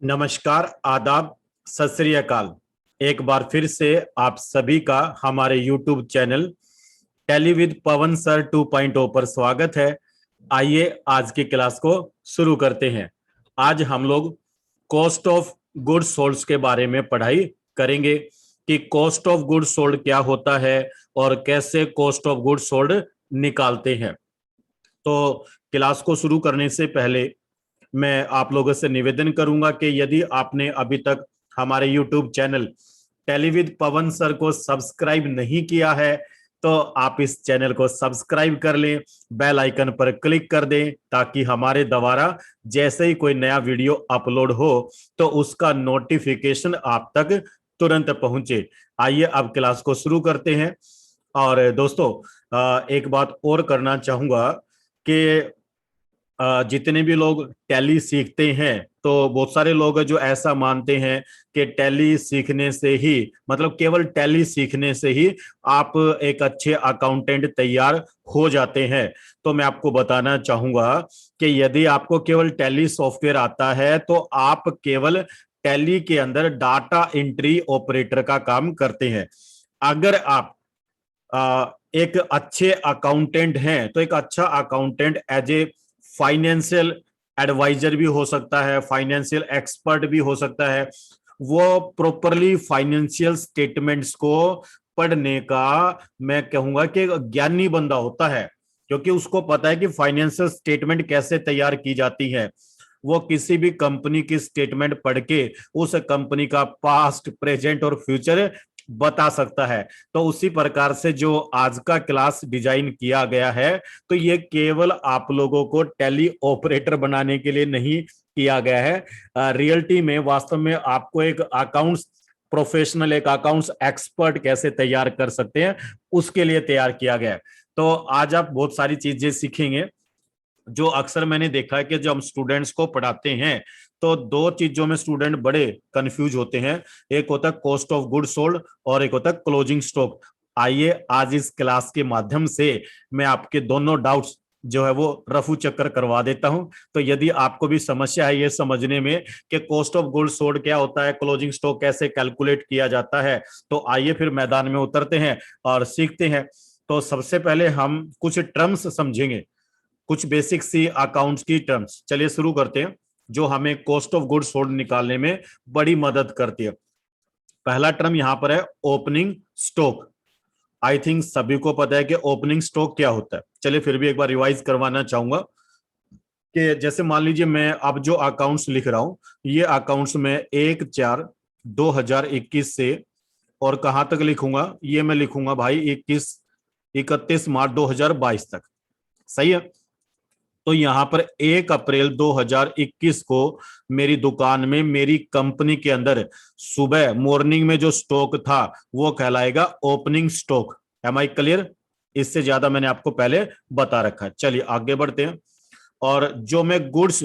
नमस्कार, आदाब, सत श्री अकाल। एक बार फिर से आप सभी का हमारे YouTube channel Tally with Pawan sir 2.0 पर स्वागत है। आइए आज की क्लास को शुरू करते हैं। आज हम लोग कॉस्ट ऑफ गुड्स सोल्ड के बारे में पढ़ाई करेंगे कि कॉस्ट ऑफ गुड्स सोल्ड क्या होता है और कैसे कॉस्ट ऑफ गुड्स सोल्ड निकालते हैं। तो क्लास को शुरू करने से पहले मैं आप लोगों से निवेदन करूंगा कि यदि आपने अभी तक हमारे YouTube चैनल टेलीविद पवन सर को सब्सक्राइब नहीं किया है तो आप इस चैनल को सब्सक्राइब कर लें, बेल आइकन पर क्लिक कर दें ताकि हमारे द्वारा जैसे ही कोई नया वीडियो अपलोड हो तो उसका नोटिफिकेशन आप तक तुरंत पहुंचे। आइए अब क्लास को शुरू करते हैं। और दोस्तों, एक बात और करना चाहूंगा कि जितने भी लोग टैली सीखते हैं तो बहुत सारे लोग जो ऐसा मानते हैं कि टैली सीखने से ही मतलब केवल टैली सीखने से ही आप एक अच्छे अकाउंटेंट तैयार हो जाते हैं। तो मैं आपको बताना चाहूंगा कि यदि आपको केवल टैली सॉफ्टवेयर आता है तो आप केवल टैली के अंदर डाटा एंट्री ऑपरेटर का काम करते हैं। अगर आप एक अच्छे अकाउंटेंट हैं तो एक अच्छा accountant as a financial advisor भी हो सकता है, फाइनेंशियल एक्सपर्ट भी हो सकता है। वो प्रॉपरली फाइनेंशियल स्टेटमेंट्स को पढ़ने का मैं कहूंगा कि ज्ञानी बंदा होता है, क्योंकि उसको पता है कि फाइनेंशियल स्टेटमेंट कैसे तैयार की जाती है। वो किसी भी कंपनी की स्टेटमेंट पढ़ के उस कंपनी का पास्ट, प्रेजेंट और फ्यूचर बता सकता है। तो उसी प्रकार से जो आज का क्लास डिजाइन किया गया है तो ये केवल आप लोगों को टैली ऑपरेटर बनाने के लिए नहीं किया गया है। रियलिटी में वास्तव में आपको एक अकाउंट्स प्रोफेशनल, एक अकाउंट्स एक्सपर्ट कैसे तैयार कर सकते हैं उसके लिए तैयार किया गया है। तो आज आप बहुत सारी चीजें सीखेंगे। जो अक्सर मैंने देखा है कि जब हम स्टूडेंट्स को पढ़ाते हैं तो दो चीजों में स्टूडेंट बड़े कंफ्यूज होते हैं। एक होता है कॉस्ट ऑफ गुड सोल्ड और एक होता है क्लोजिंग स्टॉक। आइए आज इस क्लास के माध्यम से मैं आपके दोनों डाउट्स जो है वो रफू चक्कर करवा देता हूं। तो यदि आपको भी समस्या है ये समझने में कि कॉस्ट ऑफ गुड सोल्ड क्या होता है, क्लोजिंग स्टॉक कैसे कैलकुलेट किया जाता है, तो आइए फिर मैदान में उतरते हैं और सीखते हैं। तो सबसे पहले हम कुछ टर्म्स समझेंगे, कुछ बेसिक सी अकाउंट्स की टर्म्स। चलिए शुरू करते हैं जो हमें कॉस्ट ऑफ गुड्स सोल्ड निकालने में बड़ी मदद करती है। पहला टर्म यहां पर है ओपनिंग स्टॉक। आई थिंक सभी को पता है कि ओपनिंग स्टॉक क्या होता है। चलिए फिर भी एक बार रिवाइज करवाना चाहूंगा कि जैसे मान लीजिए मैं अब जो अकाउंट्स लिख रहा हूं ये अकाउंट्स में 1/4/2021 से और कहां तक लिखूंगा, ये मैं लिखूंगा भाई 31 मार्च 2022 तक। सही है। तो यहां पर 1 अप्रैल 2021 को मेरी दुकान में, मेरी कंपनी के अंदर सुबह मॉर्निंग में जो स्टॉक था वो कहलाएगा opening stock. Am I clear? इससे ज्यादा मैंने आपको पहले बता रखा है। चलिए आगे बढ़ते हैं। और जो मैं गुड्स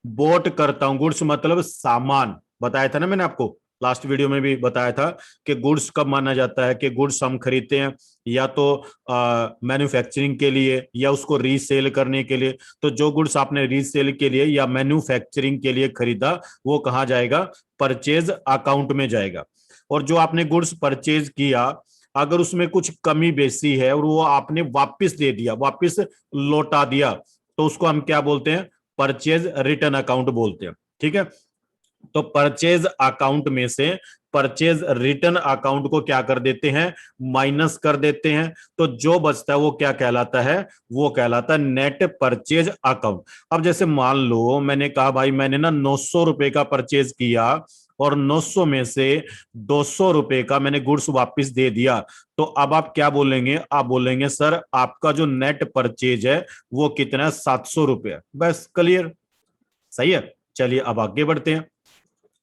बोट करता हूं, गुड्स मतलब सामान, बताया था ना मैंने आपको, लास्ट वीडियो में भी बताया था कि गुड्स कब माना जाता है कि गुड्स हम खरीदते हैं या तो मैन्युफैक्चरिंग के लिए या उसको रीसेल करने के लिए। तो जो गुड्स आपने रीसेल के लिए या मैन्युफैक्चरिंग के लिए खरीदा वो कहाँ जाएगा? परचेज अकाउंट में जाएगा। और जो आपने गुड्स परचेज किया अगर उसमें कुछ कमी बेसी है और वो आपने वापस दे दिया, वापस लौटा दिया, तो उसको हम क्या बोलते हैं? परचेज रिटर्न अकाउंट बोलते हैं। ठीक है। तो परचेज अकाउंट में से परचेज रिटर्न अकाउंट को क्या कर देते हैं? माइनस कर देते हैं। तो जो बचता है वो क्या कहलाता है? वो कहलाता है नेट परचेज अकाउंट। अब जैसे मान लो मैंने कहा भाई मैंने ना 900 रुपए का परचेज किया और 900 में से 200 रुपए का मैंने गुड्स वापस दे दिया, तो अब आप क्या बोलेंगे? आप बोलेंगे सर आपका जो नेट परचेज है वो कितना है? 700 रुपए। बस क्लियर। सही है। चलिए अब आगे बढ़ते हैं।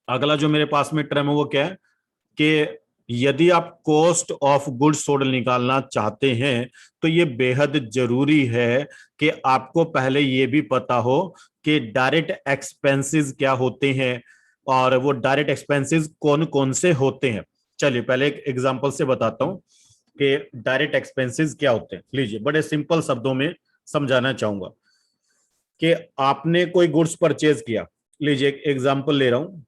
अगला जो मेरे पास में टर्म है वो क्या है कि यदि आप कॉस्ट ऑफ गुड्स सोल्ड निकालना चाहते हैं तो ये बेहद जरूरी है कि आपको पहले ये भी पता हो कि डायरेक्ट एक्सपेंसेस क्या होते हैं और वो डायरेक्ट एक्सपेंसेस कौन कौन से होते हैं। चलिए पहले एक एग्जांपल से बताता हूं कि डायरेक्ट एक्सपेंसेस क्या होते हैं। लीजिए बड़े सिंपल शब्दों में समझाना चाहूंगा कि आपने कोई गुड्स परचेज किया। लीजिए एक एग्जांपल ले रहा हूं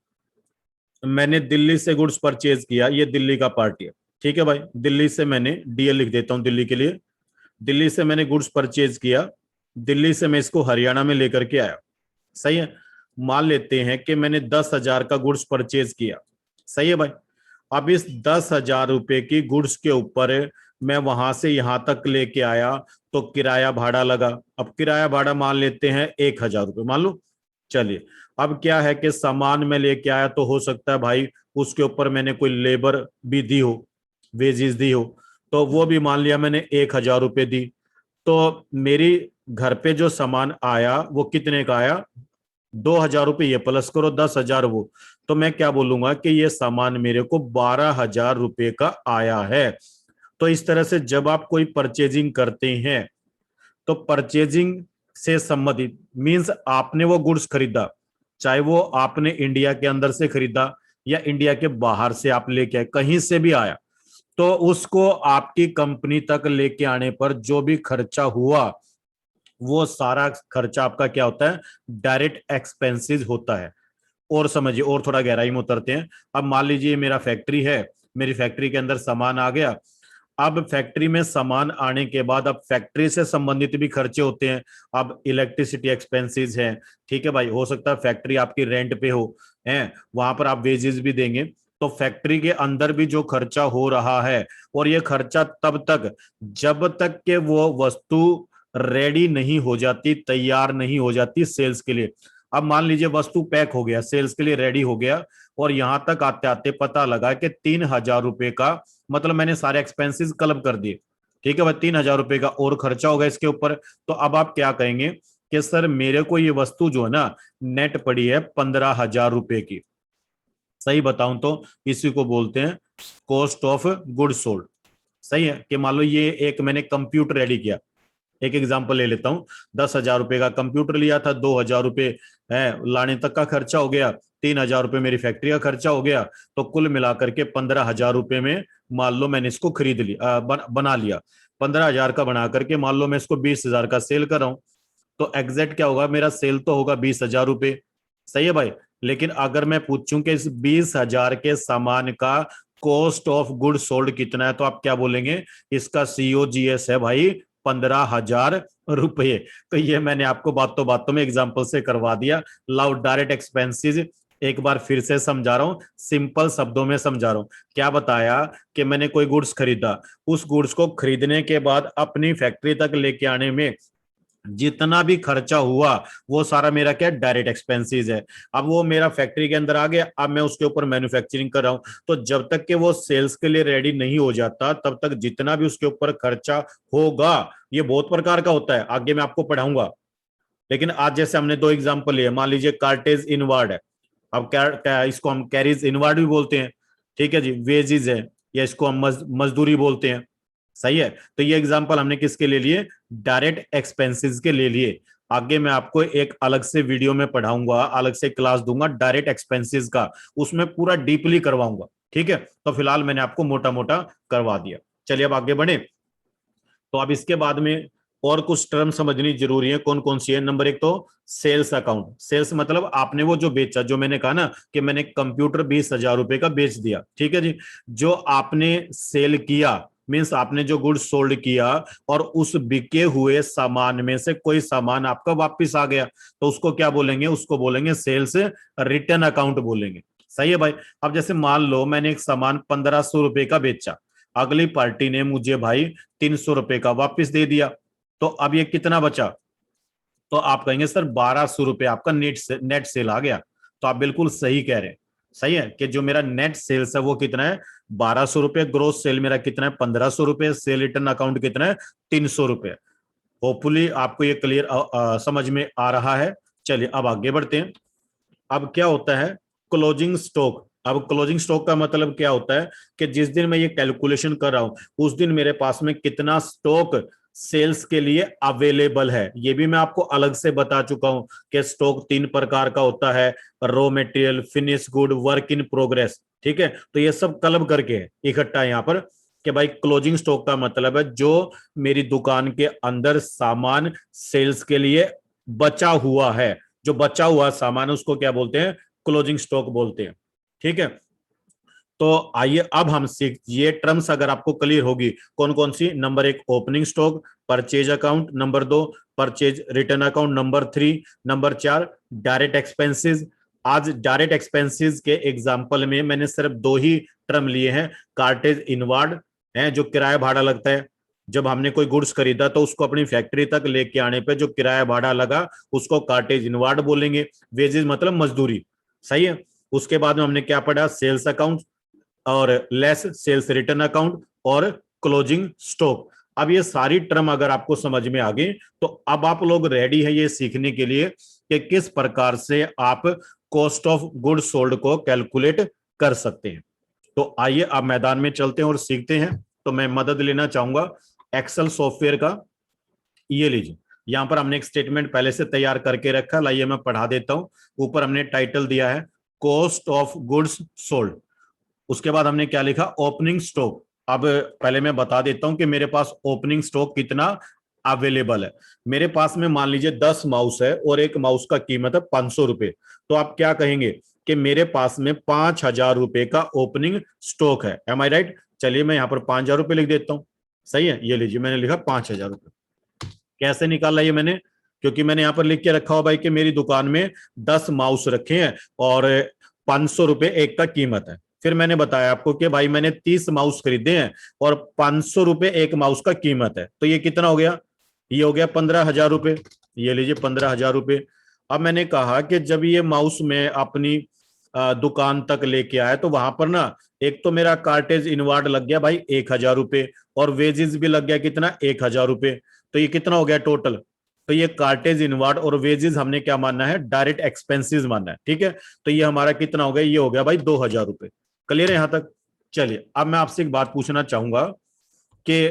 मैंने दिल्ली से गुड्स परचेज किया, ये दिल्ली का पार्टी है, ठीक है भाई, दिल्ली से मैंने डीएल लिख देता हूं दिल्ली के लिए। दिल्ली से मैंने गुड्स परचेज किया, दिल्ली से मैं इसको हरियाणा में लेकर के आया, सही है। मान लेते हैं कि मैंने 10,000 का गुड्स परचेज किया, सही है भाई। अब इस 10,000 रुपए की गुड्स के ऊपर मैं वहां से यहां तक लेके आया, तो किराया भाड़ा लगा। अब किराया भाड़ा मान लेते हैं 1,000 रुपये, मान लो। चलिए, अब क्या है कि सामान में लेके आया, तो हो सकता है भाई उसके ऊपर मैंने कोई लेबर भी दी हो, वेजेस दी हो, तो वो भी मान लिया मैंने 1,000 रुपये दी। तो मेरी घर पे जो सामान आया वो कितने का आया, 2,000 रुपये, ये प्लस करो 10,000 वो, तो मैं क्या बोलूंगा कि ये सामान मेरे को 12,000 रुपये का आया है। तो इस तरह से जब आप कोई परचेजिंग करते हैं, तो परचेजिंग से संबंधित मींस आपने वो गुड्स खरीदा, चाहे वो आपने इंडिया के अंदर से खरीदा या इंडिया के बाहर से आप लेके आए, कहीं से भी आया, तो उसको आपकी कंपनी तक लेके आने पर जो भी खर्चा हुआ, वो सारा खर्चा आपका क्या होता है, डायरेक्ट एक्सपेंसेस होता है। और समझिए, और थोड़ा गहराई में उतरते हैं। अब मान लीजिए मेरा फैक्ट्री है, मेरी फैक्ट्री के अंदर सामान आ गया। अब फैक्ट्री में सामान आने के बाद अब फैक्ट्री से संबंधित भी खर्चे होते हैं। अब इलेक्ट्रिसिटी एक्सपेंसेस हैं, ठीक है भाई, हो सकता है फैक्ट्री आपकी रेंट पे हो, है, वहां पर आप वेजेस भी देंगे। तो फैक्ट्री के अंदर भी जो खर्चा हो रहा है, और ये खर्चा तब तक जब तक के वो वस्तु रेडी नहीं हो जाती, तैयार नहीं हो जाती सेल्स के लिए। अब मान लीजिए वस्तु पैक हो गया, सेल्स के लिए रेडी हो गया, और यहां तक आते आते पता लगा कि 3,000 रुपए का, मतलब मैंने सारे एक्सपेंसेस क्लब कर दिए, ठीक है भाई, 3,000 रुपए का और खर्चा होगा इसके ऊपर। तो अब आप क्या कहेंगे कि सर मेरे को ये वस्तु जो है ना, नेट पड़ी है 15,000 रुपए की। सही बताऊं तो इसी को बोलते हैं कॉस्ट ऑफ गुड सोल्ड। सही है कि मान लो ये एक मैंने कंप्यूटर रेडी किया, एक एग्जांपल ले लेता हूं, 10,000 रुपए का कंप्यूटर लिया था, 2,000 रुपए है लाने तक का खर्चा हो गया, 3,000 रुपए मेरी फैक्ट्री का खर्चा हो गया, तो कुल मिलाकर के 15,000 रुपए में मान लो मैंने इसको खरीद लिया, बना लिया। 15,000 का बना करके मान लो मैं इसको 20,000 का सेल कर रहा हूं, तो एग्जैक्ट क्या होगा, मेरा सेल तो होगा 20,000 रुपए, सही है भाई। लेकिन अगर मैं पूछूं कि इस 20,000 के सामान का कॉस्ट ऑफ गुड सोल्ड कितना है, तो आप क्या बोलेंगे, इसका सीओजीएस है भाई 15,000 रुपये। तो ये मैंने आपको बातों बातों में एग्जांपल से करवा दिया। लाओ डायरेक्ट एक्सपेंसेस एक बार फिर से समझा रहा हूं, सिंपल शब्दों में समझा रहा हूं। क्या बताया कि मैंने कोई गुड्स खरीदा, उस गुड्स को खरीदने के बाद अपनी फैक्ट्री तक लेके आने में जितना भी खर्चा हुआ, वो सारा मेरा क्या डायरेक्ट एक्सपेंसेस है। अब वो मेरा फैक्ट्री के अंदर आ गया, अब मैं उसके ऊपर मैन्युफैक्चरिंग कर रहा हूं, तो जब तक कि वो सेल्स के लिए रेडी नहीं हो जाता, तब तक जितना भी उसके ऊपर खर्चा होगा, ये बहुत प्रकार का होता है, आगे मैं आपको पढ़ाऊंगा। लेकिन आज जैसे हमने दो एग्जाम्पल लिए, मान लीजिए कार्टेज इनवर्ड है, अब क्या इसको हम कैरीज इनवर्ड भी बोलते हैं, ठीक है जी, वेजिज है, या इसको हम मजदूरी बोलते हैं, सही है। तो ये एग्जांपल हमने किसके ले लिए, डायरेक्ट एक्सपेंसेस के ले लिए। आगे मैं आपको एक अलग से वीडियो में पढ़ाऊंगा, अलग से क्लास दूंगा डायरेक्ट एक्सपेंसेस का, उसमें पूरा डीपली करवाऊंगा, ठीक है। तो फिलहाल मैंने आपको मोटा मोटा करवा दिया। चलिए अब आगे बढ़े। तो अब इसके बाद में और कुछ टर्म समझनी जरूरी है, कौन कौन सी है। नंबर एक तो सेल्स अकाउंट। सेल्स मतलब आपने वो जो बेचा, जो मैंने कहा ना कि मैंने कंप्यूटर 20,000 रुपए का बेच दिया, ठीक है जी, जो आपने सेल किया मीन्स आपने जो गुड्स सोल्ड किया, और उस बिके हुए सामान में से कोई सामान आपका वापस आ गया, तो उसको क्या बोलेंगे, उसको बोलेंगे सेल्स रिटर्न अकाउंट बोलेंगे, सही है भाई। अब जैसे मान लो मैंने एक सामान 1,500 रुपए का बेचा, अगली पार्टी ने मुझे भाई 300 रुपए का वापस दे दिया, तो अब ये कितना बचा, तो आप कहेंगे सर 1,200 रुपए आपका नेट सेल आ गया। तो आप बिल्कुल सही कह रहे हैं, सही है कि जो मेरा नेट सेल्स है वो कितना है, 1,200 रुपए। ग्रोस सेल मेरा कितना है, 1,500 रुपए। सेल रिटर्न अकाउंट कितना है, 300 रुपए। होपफुली आपको ये क्लियर समझ में आ रहा है। चलिए अब आगे बढ़ते हैं। अब क्या होता है क्लोजिंग स्टॉक। अब क्लोजिंग स्टॉक का मतलब क्या होता है कि जिस दिन मैं ये कैलकुलेशन कर रहा हूं, उस दिन मेरे पास में कितना स्टॉक सेल्स के लिए अवेलेबल है। ये भी मैं आपको अलग से बता चुका हूं कि स्टॉक 3 प्रकार का होता है, raw material, finish good, work in progress, ठीक है। तो ये सब क्लब करके इकट्ठा यहाँ पर कि भाई क्लोजिंग स्टॉक का मतलब है जो मेरी दुकान के अंदर सामान सेल्स के लिए बचा हुआ है, जो बचा हुआ सामान उसको क्या बोलते हैं, क्लोजिंग स्टॉक बोलते हैं, ठीक है। तो आइए अब हम सीख, ये टर्म्स अगर आपको क्लियर होगी, कौन कौन सी, number 1 opening stock, purchase account, number 2 purchase return account, number 3, number 4 direct expenses. आज डायरेक्ट एक्सपेंसेस के एग्जांपल में मैंने सिर्फ दो ही टर्म लिए हैं, कार्टेज इनवार्ड है जो किराया भाड़ा लगता है, जब हमने कोई गुड्स खरीदा तो उसको अपनी फैक्ट्री तक लेके आने पे जो किराया भाड़ा लगा उसको कार्टेज इनवार्ड बोलेंगे, वेजेस मतलब मजदूरी, सही है। उसके बाद में हमने क्या पढ़ा, सेल्स अकाउंट और लेस सेल्स रिटर्न अकाउंट और क्लोजिंग स्टॉक। अब ये सारी टर्म अगर आपको समझ में आ गई तो अब आप लोग रेडी है ये सीखने के लिए कि किस प्रकार से आप कॉस्ट ऑफ गुड सोल्ड को कैलकुलेट कर सकते हैं। तो आइए आप मैदान में चलते हैं और सीखते हैं। तो मैं मदद लेना चाहूंगा एक्सेल सॉफ्टवेयर का। ये लीजिए, यहां पर हमने एक स्टेटमेंट पहले से तैयार करके रखा, लाइए मैं पढ़ा देता हूं। ऊपर हमने टाइटल दिया है कॉस्ट ऑफ गुड्स सोल्ड, उसके बाद हमने क्या लिखा, ओपनिंग स्टॉक। अब पहले मैं बता देता हूं कि मेरे पास ओपनिंग स्टॉक कितना अवेलेबल है। मेरे पास में मान लीजिए 10 माउस है और एक माउस का कीमत है 500 रुपए, तो आप क्या कहेंगे कि मेरे पास में 5,000 रुपए का ओपनिंग स्टॉक है, एम आई राइट। चलिए मैं यहाँ पर 5,000 रुपए लिख देता हूं, सही है। ये लीजिए मैंने लिखा 5,000 रुपए। कैसे निकाला ये मैंने, क्योंकि मैंने यहाँ पर लिख के रखा हो भाई कि मेरी दुकान में 10 माउस रखे हैं और 500 रुपए एक का कीमत है। फिर मैंने बताया आपको कि भाई मैंने 30 माउस खरीदे हैं और 500 रुपए एक माउस का कीमत है, तो ये कितना हो गया, ये हो गया 15,000 रुपए। ये लीजिए 15,000 रुपए। अब मैंने कहा कि जब ये माउस मैं अपनी दुकान तक लेके आया तो वहां पर ना एक तो मेरा कार्टेज इनवार्ड लग गया भाई 1,000 रुपए और वेजेस भी लग गया कितना, 1,000 रुपए। तो ये कितना हो गया टोटल, तो ये कार्टेज इनवार्ड और वेजेस हमने क्या मानना है, डायरेक्ट एक्सपेंसेस मानना है, ठीक है। तो ये हमारा कितना हो गया, ये हो गया भाई 2,000 रुपए। क्लियर है यहां तक। चलिए अब मैं आपसे एक बात पूछना चाहूंगा कि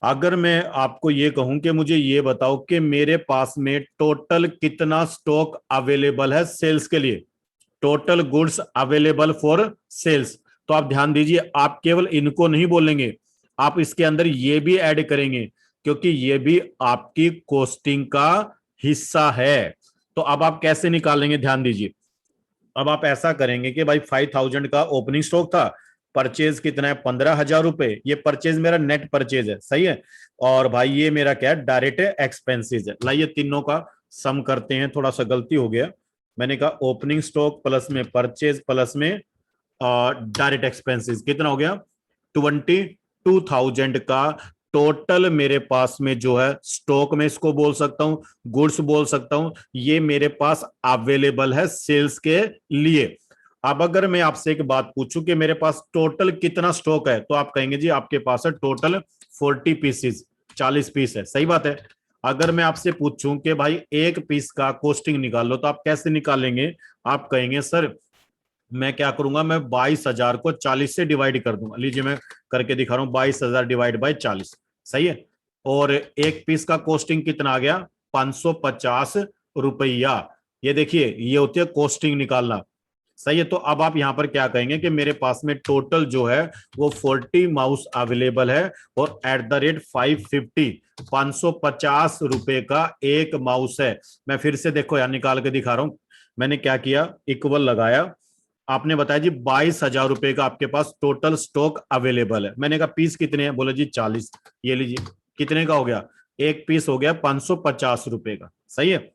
अगर मैं आपको ये कहूं कि मुझे ये बताओ कि मेरे पास में टोटल कितना स्टॉक अवेलेबल है सेल्स के लिए, total goods available for sales, तो आप ध्यान दीजिए आप केवल इनको नहीं बोलेंगे, आप इसके अंदर ये भी ऐड करेंगे क्योंकि ये भी आपकी कॉस्टिंग का हिस्सा है। तो अब आप कैसे निकालेंगे, ध्यान दीजिए। अब आप ऐसा करेंगे कि भाई 5,000 का ओपनिंग स्टॉक था, परचेज कितना है 15,000 रुपए, ये परचेज मेरा नेट परचेज है, सही है। और भाई ये मेरा क्या है, डायरेक्ट एक्सपेंसेस है। लाइए तीनों का सम करते हैं, थोड़ा सा गलती हो गया, मैंने कहा ओपनिंग स्टॉक प्लस में परचेज प्लस में डायरेक्ट एक्सपेंसेस, कितना हो गया 22,000 का टोटल मेरे पास में जो है स्टॉक में इसको बोल सकता हूं, गुड्स बोल सकता हूं, ये मेरे पास अवेलेबल है सेल्स के लिए। अब अगर मैं आपसे एक बात पूछूं कि मेरे पास टोटल कितना स्टॉक है, तो आप कहेंगे जी आपके पास है टोटल 40 पीसेस, 40 पीस है, सही बात है। अगर मैं आपसे पूछूं कि भाई एक पीस का कॉस्टिंग निकाल लो, तो आप कैसे निकालेंगे, आप कहेंगे सर मैं क्या करूंगा, मैं 22,000 को 40 से डिवाइड कर दूंगा। लीजिए मैं करके दिखा रहा हूं, 22,000 डिवाइड बाई 40, सही है। और एक पीस का कॉस्टिंग कितना आ गया, 550 रुपया। ये देखिए ये होती है कॉस्टिंग निकालना, सही है। तो अब आप यहां पर क्या कहेंगे कि मेरे पास में टोटल जो है वो 40 माउस अवेलेबल है और एट द रेट 550, 550 रुपए का एक माउस है। मैं फिर से देखो यार निकाल के दिखा रहा हूं, मैंने क्या किया, इक्वल लगाया, आपने बताया जी 22,000 रुपए का आपके पास टोटल स्टॉक अवेलेबल है। मैंने कहा पीस कितने हैं, बोले जी 40। ये लीजिए कितने का हो गया, एक पीस हो गया 550 रुपए का, सही है।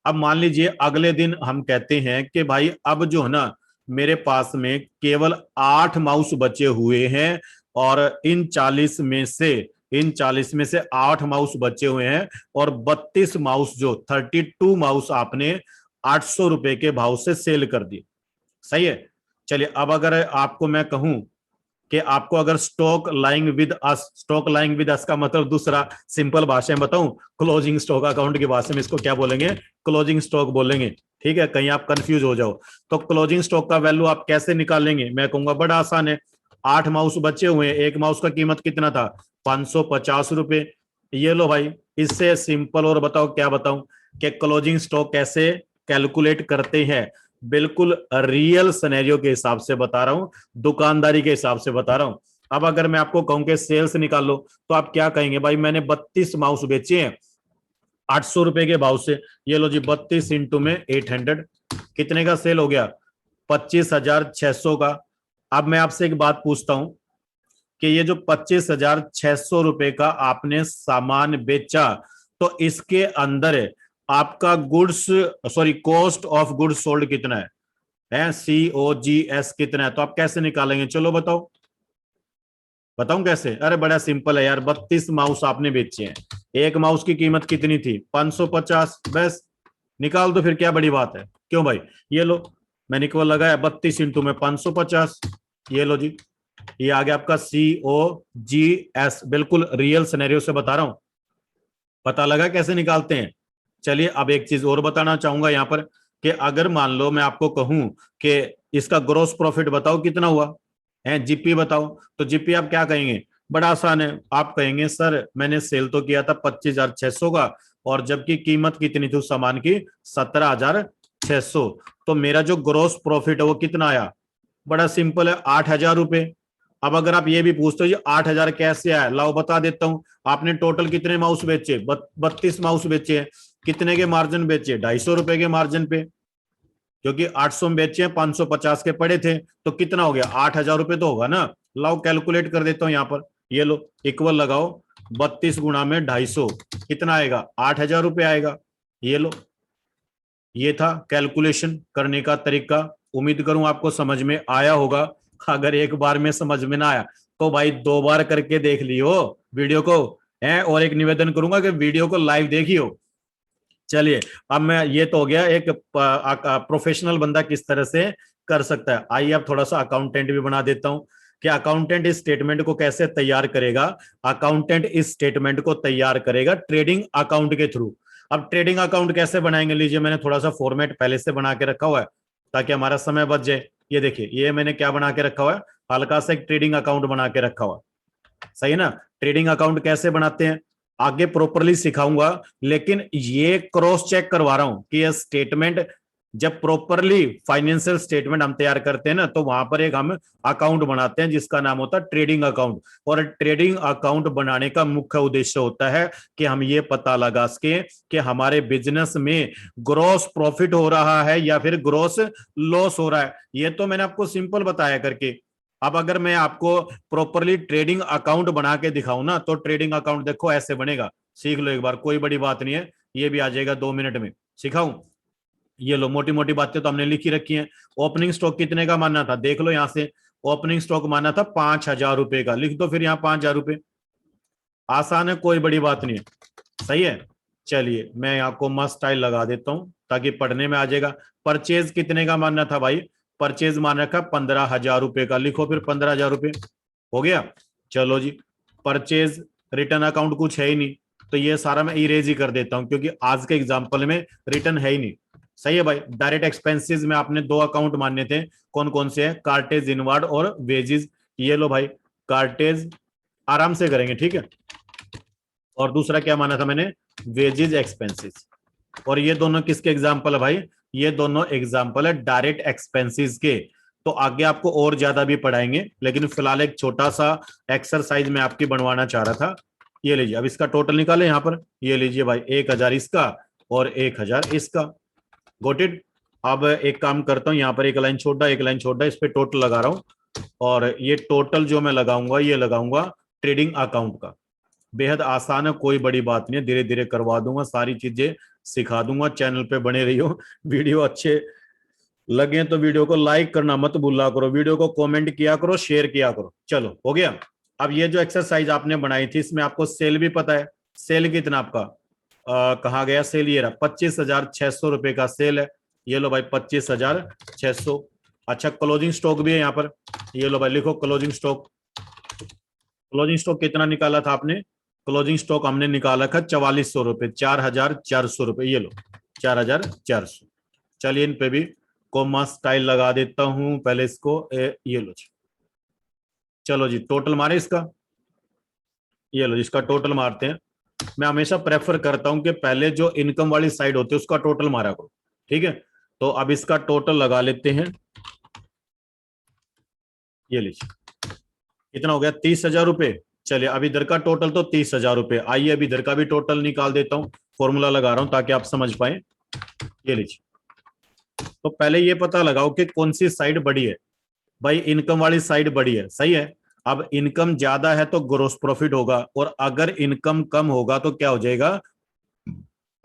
अब मान लीजिए अगले दिन हम कहते हैं कि भाई अब जो है ना मेरे पास में केवल 8 माउस बचे हुए हैं और इन 40 में से 8 माउस बचे हुए हैं और 32 माउस जो 32 माउस आपने 800 रुपए के भाव से सेल कर दिए, सही है। चलिए अब अगर आपको मैं कहूं कि आपको अगर स्टॉक लाइंग विद अस का मतलब दूसरा सिंपल भाषा में बताऊं, क्लोजिंग स्टॉक अकाउंट की भाषा में इसको क्या बोलेंगे, क्लोजिंग स्टॉक बोलेंगे, ठीक है, कहीं आप कंफ्यूज हो जाओ। तो क्लोजिंग स्टॉक का वैल्यू आप कैसे निकालेंगे, मैं कहूंगा बड़ा आसान है, 8 माउस बचे हुए हैं, एक माउस का कीमत कितना था 550 रुपए, ये लो भाई, इससे सिंपल। और बताओ क्या बताऊं कि क्लोजिंग स्टॉक कैसे कैलकुलेट करते हैं, बिल्कुल रियल सिनेरियो के हिसाब से बता रहा हूं, दुकानदारी के हिसाब से बता रहा हूं। अब अगर मैं आपको कहूं कि सेल्स निकाल लो, तो आप क्या कहेंगे, भाई मैंने 32 माउस बेचे हैं 800 रुपए के भाव से, ये लो जी 32 इंटू में 800, कितने का सेल हो गया 25,600 का। अब मैं आपसे एक बात पूछता हूं कि ये जो 25,600 रुपए का आपने सामान बेचा, तो इसके अंदर आपका goods, sorry, cost of goods sold कितना है COGS कितना है? तो आप कैसे निकालेंगे, चलो बताओ। बताऊं कैसे? अरे बड़ा सिंपल है यार, 32 माउस आपने बेचे हैं, एक माउस की कीमत कितनी थी? 550, बस निकाल दो फिर, क्या बड़ी बात है, क्यों भाई? ये लो, मैंने केवल लगाया 32 इंटू में 550, ये लो जी, ये आ गया आपका COGS, बिल्कुल रियल सिनेरियो से बता रहा हूं। पता लगा कैसे निकालते हैं? चलिए अब एक चीज और बताना चाहूंगा यहां पर, कि अगर मान लो मैं आपको कहूं कि इसका ग्रोस प्रॉफिट बताओ कितना हुआ है, जीपी बताओ, तो जीपी आप क्या कहेंगे? बड़ा आसान है, आप कहेंगे सर मैंने सेल तो किया था 25,600 का, और जबकि कीमत कितनी थी उस सामान की? 17,600। तो मेरा जो ग्रोस प्रॉफिट है वो कितना आया? बड़ा सिंपल है, 8,000 रुपए। अब अगर आप ये भी पूछते हो जी 8,000 कैसे आया, लाओ बता देता हूं। आपने टोटल कितने माउस बेचे? 32 माउस बेचे हैं। कितने के मार्जिन बेचे? 250 रुपए के मार्जिन पे, क्योंकि 800 में बेचे हैं, 550 के पड़े थे, तो कितना हो गया? 8,000 रुपए तो होगा ना। लाओ कैलकुलेट कर देता हूं यहां पर, ये लो इक्वल लगाओ, 32 गुणा में 250, कितना आएगा? 8,000 रुपए आएगा। ये लो, ये था कैलकुलेशन करने का तरीका। उम्मीद करूं आपको समझ में आया होगा। अगर एक बार में समझ में ना आया तो भाई 2 बार करके देख लियो वीडियो को है, और एक निवेदन करूंगा कि वीडियो को लाइव देखियो। चलिए, अब मैं, ये तो हो गया एक प्रोफेशनल बंदा किस तरह से कर सकता है। आइए अब थोड़ा सा अकाउंटेंट भी बना देता हूं कि अकाउंटेंट इस स्टेटमेंट को कैसे तैयार करेगा। अकाउंटेंट इस स्टेटमेंट को तैयार करेगा ट्रेडिंग अकाउंट के थ्रू। अब ट्रेडिंग अकाउंट कैसे बनाएंगे, लीजिए मैंने थोड़ा सा फॉर्मेट पहले से बना के रखा हुआ है ताकि हमारा समय बच जाए। ये देखिए, ये मैंने क्या बना के रखा हुआ है, हल्का सा एक ट्रेडिंग अकाउंट बना के रखा हुआ है। सही है ना? ट्रेडिंग अकाउंट कैसे बनाते हैं आगे प्रॉपरली सिखाऊंगा, लेकिन ये क्रॉस चेक करवा रहा हूं कि ये स्टेटमेंट, जब प्रॉपरली फाइनेंशियल स्टेटमेंट हम तैयार करते हैं ना, तो वहां पर एक हम अकाउंट बनाते हैं जिसका नाम होता है ट्रेडिंग अकाउंट। और ट्रेडिंग अकाउंट बनाने का मुख्य उद्देश्य होता है कि हम ये पता लगा सके कि हमारे बिजनेस में ग्रॉस प्रॉफिट हो रहा है या फिर ग्रॉस लॉस हो रहा है। ये तो मैंने आपको सिंपल बताया करके। अब अगर मैं आपको प्रॉपरली ट्रेडिंग अकाउंट बना के दिखाऊं ना, तो ट्रेडिंग अकाउंट देखो ऐसे बनेगा, सीख लो एक बार, कोई बड़ी बात नहीं है, ये भी आ जाएगा 2 मिनट में सिखाऊं। ये लो, मोटी मोटी बातें तो हमने लिखी रखी हैं। ओपनिंग स्टॉक कितने का मानना था, देख लो यहां से, ओपनिंग स्टॉक माना था 5,000 रुपए का, लिख दो फिर यहाँ 5,000 रुपए। आसान है, कोई बड़ी बात नहीं है। सही है, चलिए मैं यहाँ को मस्त स्टाइल लगा देता हूं ताकि पढ़ने में आ जाएगा। परचेज कितने का मानना था भाई? परचेज मान रखा 15,000 रुपए का, लिखो फिर 15,000 रुपए। हो गया, चलो जी। परचेज रिटर्न अकाउंट कुछ है ही नहीं, तो ये सारा मैं इरेज ही कर देता हूं क्योंकि आज के एग्जाम्पल में रिटर्न है ही नहीं। सही है भाई। डायरेक्ट एक्सपेंसेस में आपने 2 अकाउंट मानने थे, कौन कौन से हैं? कार्टेज इनवार्ड और वेजेस। ये लो भाई, कार्टेज आराम से करेंगे, ठीक है। और दूसरा क्या माना था मैंने? Wages expenses. और ये दोनों किसके एग्जाम्पल है भाई? ये दोनों एग्जाम्पल है डायरेक्ट एक्सपेंसेस के। तो आगे आपको और ज्यादा भी पढ़ाएंगे, लेकिन फिलहाल एक छोटा सा एक्सरसाइज में आपकी बनवाना चाह रहा था। ये लीजिए, अब इसका टोटल निकाले यहाँ पर, ये लीजिए भाई, 1,000 इसका और 1,000 इसका। Got it. अब एक काम करता हूँ, यहाँ पर एक लाइन छोटा एक लाइन छोटा, इस पे टोटल लगा रहा हूँ, और ये टोटल जो मैं लगाऊंगा ये लगाऊंगा ट्रेडिंग अकाउंट का। बेहद आसान है, कोई बड़ी बात नहीं है, धीरे धीरे करवा दूंगा, सारी चीजें सिखा दूंगा। चैनल पे बने रहियो। वीडियो अच्छे लगे तो वीडियो को लाइक करना मत भूला करो, वीडियो को कमेंट किया करो, शेयर किया करो। चलो हो गया। अब ये जो एक्सरसाइज आपने बनाई थी, इसमें आपको सेल भी पता है। सेल कितना आपका कहाँ गया सेल? ये रहा, 25,600 रुपए का सेल है। ये लो भाई 25,600। अच्छा, क्लोजिंग स्टॉक भी है यहाँ पर, ये लो भाई, लिखो क्लोजिंग स्टॉक। क्लोजिंग स्टॉक कितना निकाला था आपने? क्लोजिंग स्टॉक हमने निकाला था 4,400 रुपए, 4,400 रुपए। ये लो 4,400। चलिए इन पे भी कोमा स्टाइल लगा देता हूं पहले इसको, ये लो जी। चलो जी, टोटल मारे इसका, ये लो इसका टोटल मारते हैं। मैं हमेशा प्रेफर करता हूं कि पहले जो इनकम वाली साइड होती है उसका टोटल मारा करो, ठीक है। तो अब इसका टोटल लगा लेते हैं। ये लीजिए, कितना हो गया? 30,000 रुपए। चलिए, अब इधर का टोटल तो 30,000 रुपए। आइए अब इधर का भी टोटल निकाल देता हूं, फॉर्मूला लगा रहा हूं ताकि आप समझ पाए। ये लीजिए, तो पहले ये पता लगाओ कि कौन सी साइड बड़ी है। भाई इनकम वाली साइड बड़ी है, सही है। अब इनकम ज्यादा है तो ग्रोस प्रॉफिट होगा, और अगर इनकम कम होगा तो क्या हो जाएगा,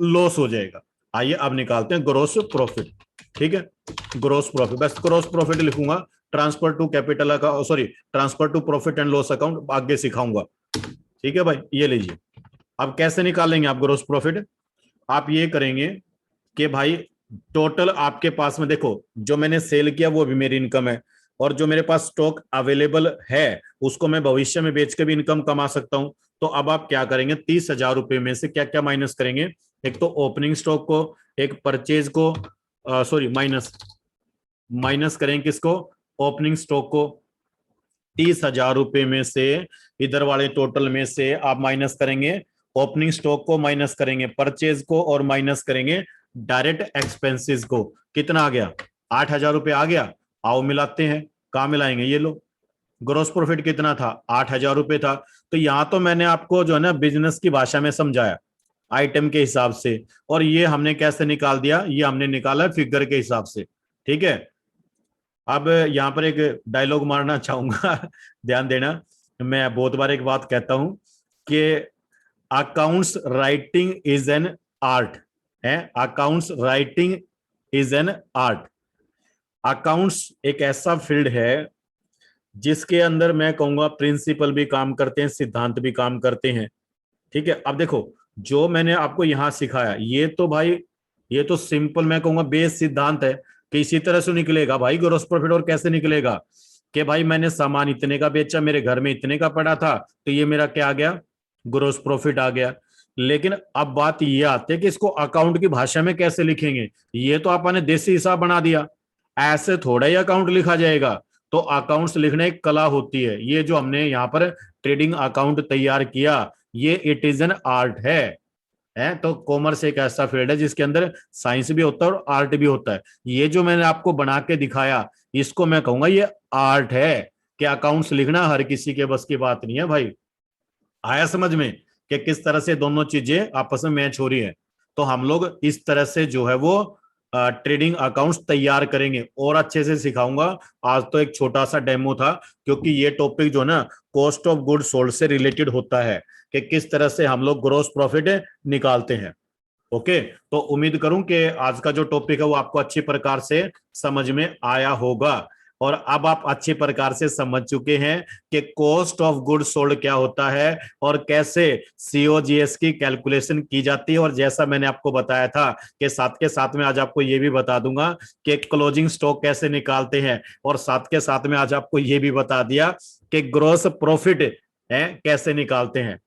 लॉस हो जाएगा। आइए अब निकालते हैं ग्रोस प्रॉफिट। ठीक है, ग्रोस प्रॉफिट, बस ग्रोस प्रॉफिट लिखूंगा, transfer to capital account, sorry transfer to profit and loss account आगे सिखाऊंगा। ठीक है भाई, ये लीजिए। अब कैसे निकालेंगे आप ग्रोस प्रॉफिट? आप ये करेंगे कि भाई टोटल आपके पास में देखो, जो मैंने सेल किया वो भी मेरी इनकम है, और जो मेरे पास स्टॉक अवेलेबल है उसको मैं भविष्य में बेच के भी इनकम कमा सकता हूं। तो अब आप क्या करेंगे, 30,000 रुपए में से क्या क्या माइनस करेंगे? एक तो ओपनिंग स्टॉक को, एक परचेज को, सॉरी माइनस, माइनस करेंगे किसको, ओपनिंग स्टॉक को। 30,000 रुपए में से इधर वाले टोटल में से आप माइनस करेंगे ओपनिंग स्टॉक को, माइनस करेंगे परचेज को, और माइनस करेंगे डायरेक्ट एक्सपेंसेस को। कितना आ गया, 8,000 रुपये आ गया। आओ मिलाते हैं, कहाँ मिलाएंगे, ये लो। ग्रोस प्रॉफिट कितना था, 8,000 रुपये था। तो यहां तो मैंने आपको जो है ना बिजनेस की भाषा में समझाया, आइटम के हिसाब से, और ये हमने कैसे निकाल दिया, ये हमने निकाला फिगर के हिसाब से। ठीक है, अब यहाँ पर एक डायलॉग मारना चाहूंगा ध्यान देना। मैं बहुत बार एक बात कहता हूं कि accounts writing is an art है, accounts writing is an art. Accounts एक ऐसा फील्ड है जिसके अंदर मैं कहूंगा प्रिंसिपल भी काम करते हैं, सिद्धांत भी काम करते हैं। ठीक है, अब देखो जो मैंने आपको यहां सिखाया ये तो भाई, ये तो सिंपल मैं कहूंगा बेस सिद्धांत है कि इसी तरह से निकलेगा भाई ग्रोस प्रॉफिट। और कैसे निकलेगा कि भाई मैंने सामान इतने का बेचा, मेरे घर में इतने का पड़ा था, तो ये मेरा क्या आ गया, ग्रोस प्रॉफिट आ गया। लेकिन अब बात ये आती है कि इसको अकाउंट की भाषा में कैसे लिखेंगे। ये तो आपने देसी हिसाब बना दिया, ऐसे थोड़ा ही अकाउंट लिखा जाएगा। तो अकाउंट्स लिखना एक कला होती है। ये जो हमने यहाँ पर ट्रेडिंग अकाउंट तैयार किया, ये इट इज एन आर्ट है। तो कॉमर्स एक ऐसा फील्ड है जिसके अंदर साइंस भी होता है और आर्ट भी होता है। ये जो मैंने आपको बना के दिखाया, इसको मैं कहूंगा ये आर्ट है। कि अकाउंट्स लिखना हर किसी के बस की बात नहीं है भाई। आया समझ में कि किस तरह से दोनों चीजें आपस में मैच हो रही है। तो हम लोग इस तरह से जो है वो ट्रेडिंग अकाउंट्स तैयार करेंगे, और अच्छे से सिखाऊंगा। आज तो एक छोटा सा डेमो था, क्योंकि ये टॉपिक जो ना कॉस्ट ऑफ गुड सोल्ड से रिलेटेड होता है कि किस तरह से हम लोग ग्रोस प्रॉफिट निकालते हैं। ओके, तो उम्मीद करूं कि आज का जो टॉपिक है वो आपको अच्छी प्रकार से समझ में आया होगा, और अब आप अच्छी प्रकार से समझ चुके हैं कि कॉस्ट ऑफ गुड सोल्ड क्या होता है और कैसे सीओजीएस की कैलकुलेशन की जाती है। और जैसा मैंने आपको बताया था कि साथ के साथ में आज आपको ये भी बता दूंगा कि क्लोजिंग स्टॉक कैसे निकालते हैं, और साथ के साथ में आज आपको ये भी बता दिया कि ग्रॉस प्रॉफिट है कैसे निकालते हैं।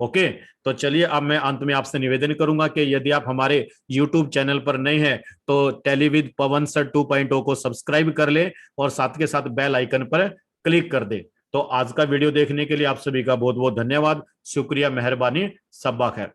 ओके, तो चलिए अब मैं अंत में आपसे निवेदन करूंगा कि यदि आप हमारे YouTube चैनल पर नए हैं तो टेली विद पवन सर 2.0 को सब्सक्राइब कर ले, और साथ के साथ बेल आइकन पर क्लिक कर दे। तो आज का वीडियो देखने के लिए आप सभी का बहुत बहुत धन्यवाद, शुक्रिया, मेहरबानी, सब्बा खैर।